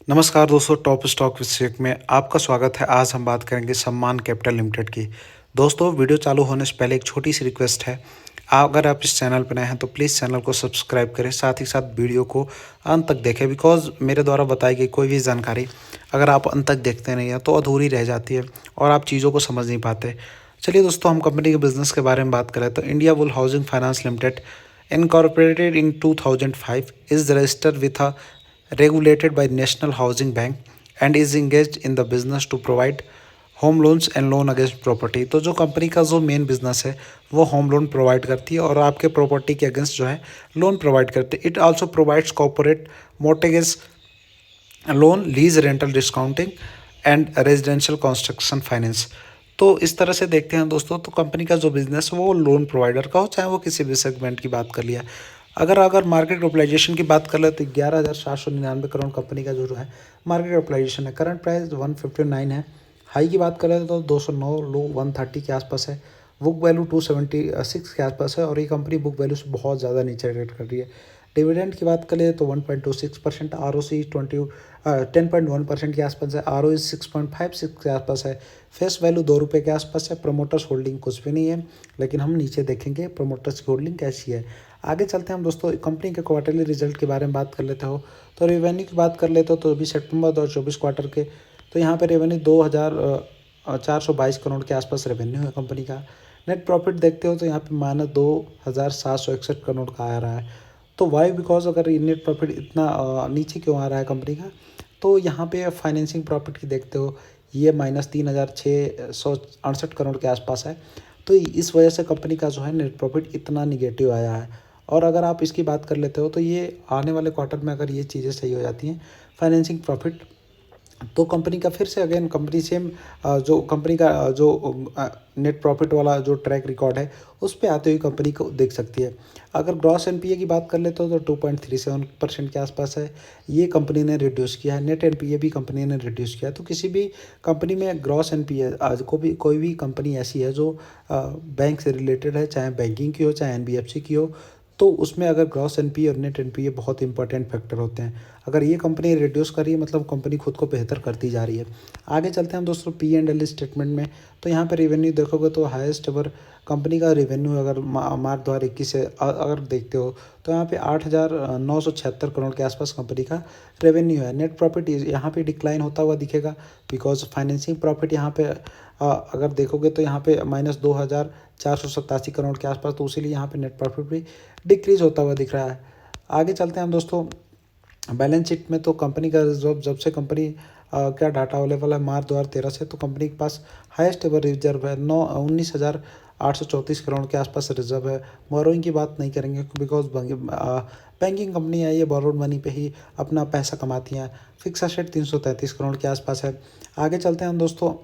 नमस्कार दोस्तों, top stock विषयक में आपका स्वागत है। आज हम बात करेंगे सम्मान कैपिटल लिमिटेड की। दोस्तों, वीडियो चालू होने से पहले एक छोटी सी रिक्वेस्ट है। अगर आप इस चैनल पर नए हैं तो प्लीज़ चैनल को सब्सक्राइब करें, साथ ही साथ वीडियो को अंत तक देखें। बिकॉज मेरे द्वारा बताई गई कोई भी जानकारी अगर आप अंत तक देखते नहीं हैं तो अधूरी रह जाती है और आप चीज़ों को समझ नहीं पाते। चलिए दोस्तों, हम कंपनी के बिजनेस के बारे में बात करें तो India bull housing finance limited incorporated in 2005 is registered with a regulated by National Housing Bank and is engaged in the business to provide home loans and loan against property. तो जो company का जो main business है वो home loan provide करती है और आपके प्रॉपर्टी के अगेंस्ट जो है लोन प्रोवाइड करती है। It also provides corporate mortgage loan, lease rental discounting and residential construction finance. तो इस तरह से देखते हैं दोस्तों, तो कंपनी का जो बिजनेस है वो लोन प्रोवाइडर का हो, चाहे वो किसी भी सेगमेंट की बात कर लिया। अगर अगर मार्केट कैपिटलाइजेशन की बात कर ले तो 11,799 करोड़ कंपनी का जो है मार्केट कैपिटलाइजेशन है। करंट प्राइस 159 है। हाई की बात करें तो 209, लो 130 के आसपास है। बुक वैल्यू 276 के आसपास है और ये कंपनी बुक वैल्यू से बहुत ज़्यादा नीचे ट्रेड कर रही है। डिविडेंड की बात करें तो 1.26%, आर ओ सी 10.1% के आसपास है, आर ओ 6.56 के आसपास है। फेस वैल्यू 2 रुपये के आसपास है। प्रमोटर्स होल्डिंग कुछ भी नहीं है, लेकिन हम नीचे देखेंगे प्रमोटर्स की होल्डिंग कैसी है। आगे चलते हैं हम दोस्तों, कंपनी के क्वार्टरली रिजल्ट के बारे में बात कर लेते हो। तो रेवेन्यू की बात कर लेते हो तो अभी सितंबर 2024 क्वार्टर के तो यहाँ पे रेवेन्यू 2,422 करोड़ के आसपास रेवेन्यू है कंपनी का। नेट प्रॉफिट देखते हो तो यहाँ पे -2,761 करोड़ का आ रहा है। तो वाई बिकॉज अगर ये नेट प्रॉफिट इतना नीचे क्यों आ रहा है कंपनी का, तो यहाँ पे फाइनेंसिंग प्रॉफिट की देखते हो ये -3,668 करोड़ के आसपास है। तो इस वजह से कंपनी का जो है नेट प्रॉफिट इतना निगेटिव आया है। और अगर आप इसकी बात कर लेते हो तो ये आने वाले क्वार्टर में अगर ये चीज़ें सही हो जाती हैं, फाइनेंसिंग प्रॉफिट, तो कंपनी का फिर से अगेन कंपनी सेम जो कंपनी का जो नेट प्रॉफिट वाला जो ट्रैक रिकॉर्ड है उस पे आते हुए कंपनी को देख सकती है। अगर ग्रॉस एनपीए की बात कर लेते हो तो 2.37% के आसपास है। ये कंपनी ने रिड्यूस किया है। नेट एनपीए भी कंपनी ने रिड्यूस किया है। तो किसी भी कंपनी में ग्रॉस एनपीए आज को भी कोई भी कंपनी ऐसी है जो बैंक से रिलेटेड है, चाहे बैंकिंग की हो चाहे एनबीएफसी की हो, तो उसमें अगर ग्रॉस एनपीए और नेट एनपीए बहुत इंपॉर्टेंट फैक्टर होते हैं। अगर ये कंपनी रिड्यूस कर रही है मतलब कंपनी खुद को बेहतर करती जा रही है। आगे चलते हैं हम दोस्तों पी एंड एल स्टेटमेंट में। तो यहाँ पर रेवेन्यू देखोगे तो हाईएस्ट एवर कंपनी का रेवेन्यू अगर मार्च 2021 से अगर देखते हो तो यहाँ पे 8,976 करोड़ के आसपास कंपनी का रेवेन्यू है। नेट प्रॉफिट यहाँ पे डिक्लाइन होता हुआ दिखेगा बिकॉज फाइनेंसिंग प्रॉफिट यहाँ पे अगर देखोगे तो यहाँ पे -2,487 करोड़ के आसपास, तो उसीलिए यहाँ पे नेट प्रॉफिट भी डिक्रीज होता हुआ दिख रहा है। आगे चलते हैं हम दोस्तों बैलेंस शीट में। तो कंपनी का रिजर्व जब से कंपनी क्या डाटा अवेलेबल है मार्च 2013 से, तो कंपनी के पास हाईएस्ट एवर रिजर्व है 19,834 करोड़ के आसपास रिजर्व है। बोरोइंग की बात नहीं करेंगे बिकॉज बैंकिंग कंपनी है, ये बोरोड मनी पे ही अपना पैसा कमाती हैं। फिक्स एसेट 333 करोड़ के आसपास है। आगे चलते हैं हम दोस्तों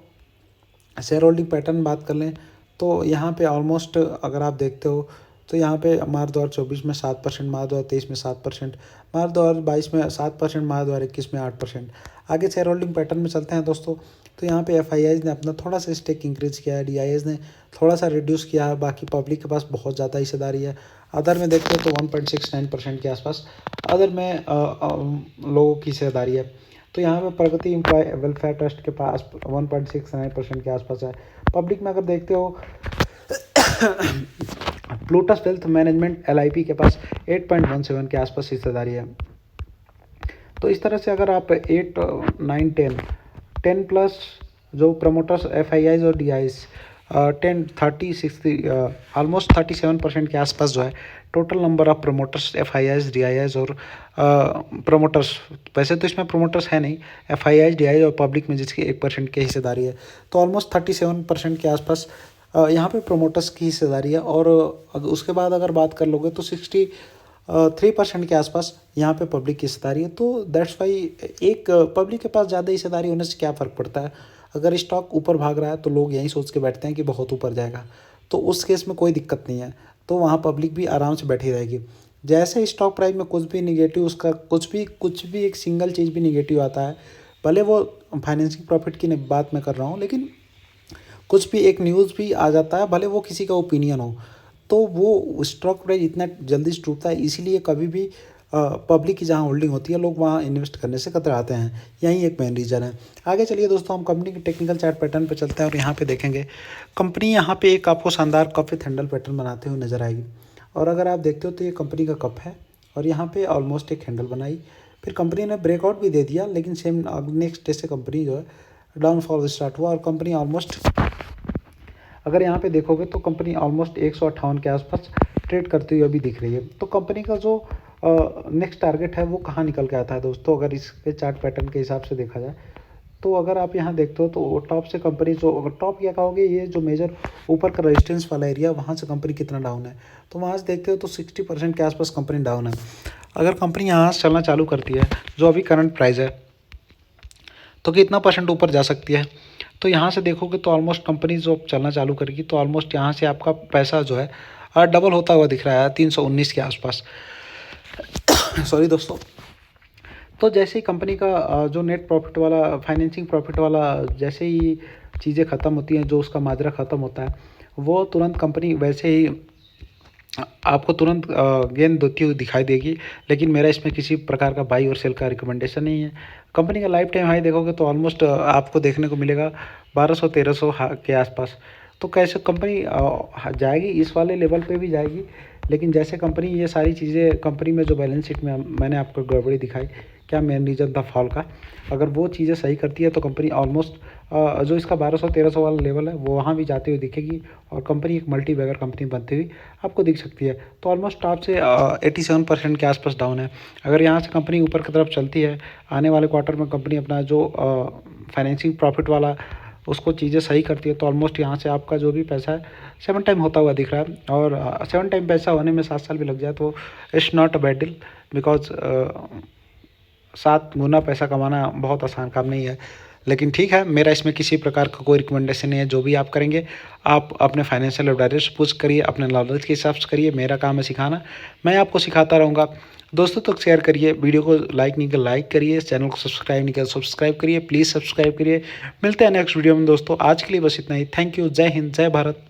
शेयर होल्डिंग पैटर्न बात कर लें तो यहाँ पे ऑलमोस्ट अगर आप देखते हो तो यहाँ पे मार्च 2024 में 7%, मार्च 2023 में 7%, मार्च 2022 में 7%, मार्च 2021 में 8%। आगे शेयर होल्डिंग पैटर्न में चलते हैं दोस्तों, तो यहाँ पे एफआईआईज ने अपना थोड़ा सा स्टेक इंक्रीज किया है, डीआईएज ने थोड़ा सा रिड्यूस किया है, बाकी पब्लिक के पास बहुत ज़्यादा हिस्सेदारी है। अदर में देखते हो तो 1.69% के आसपास अदर में लोगों की हिस्सेदारी है। तो यहाँ पे प्रगति एम्प्लॉय वेलफेयर ट्रस्ट के पास 1.69% के आसपास है। पब्लिक में अगर देखते हो प्लूटस वेल्थ मैनेजमेंट एलआईपी के पास 8.17 के आसपास हिस्सेदारी है। तो इस तरह से अगर आप 8, 9, 10 प्लस जो प्रमोटर्स एफआईआईज और डीआईज 10, 30, 60 ऑलमोस्ट 37% के आसपास जो है total number of promoters FIIs, DIIs और प्रमोटर्स, वैसे तो इसमें प्रमोटर्स है नहीं, एफआईआईज, डीआईआईज और पब्लिक में जिसकी 1% की हिस्सेदारी है, तो ऑलमोस्ट 37% के आसपास यहाँ पे प्रोमोटर्स की हिस्सेदारी है। और उसके बाद अगर बात कर लोगे तो 63% के आसपास यहाँ पे पब्लिक की हिस्सेदारी है। तो दैट्स वाई एक पब्लिक के पास ज़्यादा हिस्सेदारी होने से क्या फ़र्क पड़ता है, अगर स्टॉक ऊपर भाग रहा है तो लोग यही सोच के बैठते हैं कि बहुत ऊपर जाएगा, तो उस केस में कोई दिक्कत नहीं है, तो वहाँ पब्लिक भी आराम से बैठी रहेगी। जैसे स्टॉक प्राइस में कुछ भी निगेटिव, उसका कुछ भी एक सिंगल चीज़ भी निगेटिव आता है, भले वो फाइनेंसिंग प्रॉफिट की बात मैं कर रहा हूँ, लेकिन कुछ भी एक न्यूज़ भी आ जाता है, भले वो किसी का ओपिनियन हो, तो वो स्टॉक प्राइस इतना जल्दी टूटता है। इसीलिए कभी भी पब्लिक की जहाँ होल्डिंग होती है लोग वहाँ इन्वेस्ट करने से कतराते हैं, यही एक मेन रीज़न है। आगे चलिए दोस्तों, हम कंपनी के टेक्निकल चार्ट पैटर्न पर चलते हैं और यहाँ पे देखेंगे कंपनी यहाँ पे एक आपको शानदार कप विथ हैंडल पैटर्न बनाते हुए नजर आएगी। और अगर आप देखते हो तो ये कंपनी का कप है और यहाँ पे ऑलमोस्ट एक हैंडल बनाई, फिर कंपनी ने ब्रेकआउट भी दे दिया, लेकिन सेम नेक्स्ट डे से कंपनी जो है डाउनफॉल स्टार्ट हुआ और कंपनी ऑलमोस्ट, अगर यहाँ पे देखोगे तो कंपनी ऑलमोस्ट 158 के आसपास ट्रेड करती हुई अभी दिख रही है। तो कंपनी का जो नेक्स्ट टारगेट है वो कहाँ निकल के आता है दोस्तों, अगर इसके चार्ट पैटर्न के हिसाब से देखा जाए तो अगर आप यहाँ देखते हो तो टॉप से कंपनी जो, अगर टॉप क्या कहोगे, ये जो मेजर ऊपर का रेजिस्टेंस वाला एरिया, वहाँ से कंपनी कितना डाउन है, तो वहाँ से देखते हो तो 60% के आसपास कंपनी डाउन है। अगर कंपनी यहाँ से चलना चालू करती है, जो अभी करंट प्राइस है, तो कितना परसेंट ऊपर जा सकती है, तो यहाँ से देखोगे तो ऑलमोस्ट कंपनी जो चलना चालू करेगी तो ऑलमोस्ट यहाँ से आपका पैसा जो है डबल होता हुआ दिख रहा है 319 के आसपास। सॉरी दोस्तों। तो जैसे ही कंपनी का जो नेट प्रॉफिट वाला, फाइनेंसिंग प्रॉफिट वाला, जैसे ही चीज़ें ख़त्म होती हैं, जो उसका माजरा ख़त्म होता है, वो तुरंत कंपनी वैसे ही आपको तुरंत गेन देती हुई दिखाई देगी। लेकिन मेरा इसमें किसी प्रकार का बाई और सेल का रिकमेंडेशन नहीं है। कंपनी का लाइफ टाइम हाई देखोगे तो ऑलमोस्ट आपको देखने को मिलेगा 1200-1300 के आसपास। तो कैसे कंपनी जाएगी, इस वाले लेवल पे भी जाएगी, लेकिन जैसे कंपनी ये सारी चीज़ें, कंपनी में जो बैलेंस शीट में मैंने आपको गड़बड़ी दिखाई, क्या मेन रीज़न था फॉल का, अगर वो चीज़ें सही करती है तो कंपनी ऑलमोस्ट जो इसका 1200-1300 वाला लेवल है वो वहाँ भी जाती हुई दिखेगी और कंपनी एक मल्टी बैगर कंपनी बनती हुई आपको दिख सकती है। तो ऑलमोस्ट टॉप से 87% के आसपास डाउन है। अगर यहाँ से कंपनी ऊपर की तरफ चलती है, आने वाले क्वार्टर में कंपनी अपना जो फाइनेंसिंग प्रॉफिट वाला उसको चीज़ें सही करती है, तो ऑलमोस्ट यहाँ से आपका जो भी पैसा है 7 टाइम होता हुआ दिख रहा है। और 7 टाइम पैसा होने में 7 साल भी लग जाए तो it's not a bad deal, because 7 गुना पैसा कमाना बहुत आसान काम नहीं है। लेकिन ठीक है, मेरा इसमें किसी प्रकार का कोई रिकमेंडेशन नहीं है। जो भी आप करेंगे, आप अपने फाइनेंशियल एडवाइजर से पूछ करिए, अपने नॉलेज के हिसाब से करिए। मेरा काम है सिखाना, मैं आपको सिखाता रहूँगा। दोस्तों तक शेयर करिए, वीडियो को लाइक नहीं कर लाइक करिए, चैनल को सब्सक्राइब नहीं कर सब्सक्राइब करिए, प्लीज़ सब्सक्राइब करिए। मिलते हैं नेक्स्ट वीडियो में दोस्तों, आज के लिए बस इतना ही। थैंक यू, जय हिंद, जय भारत।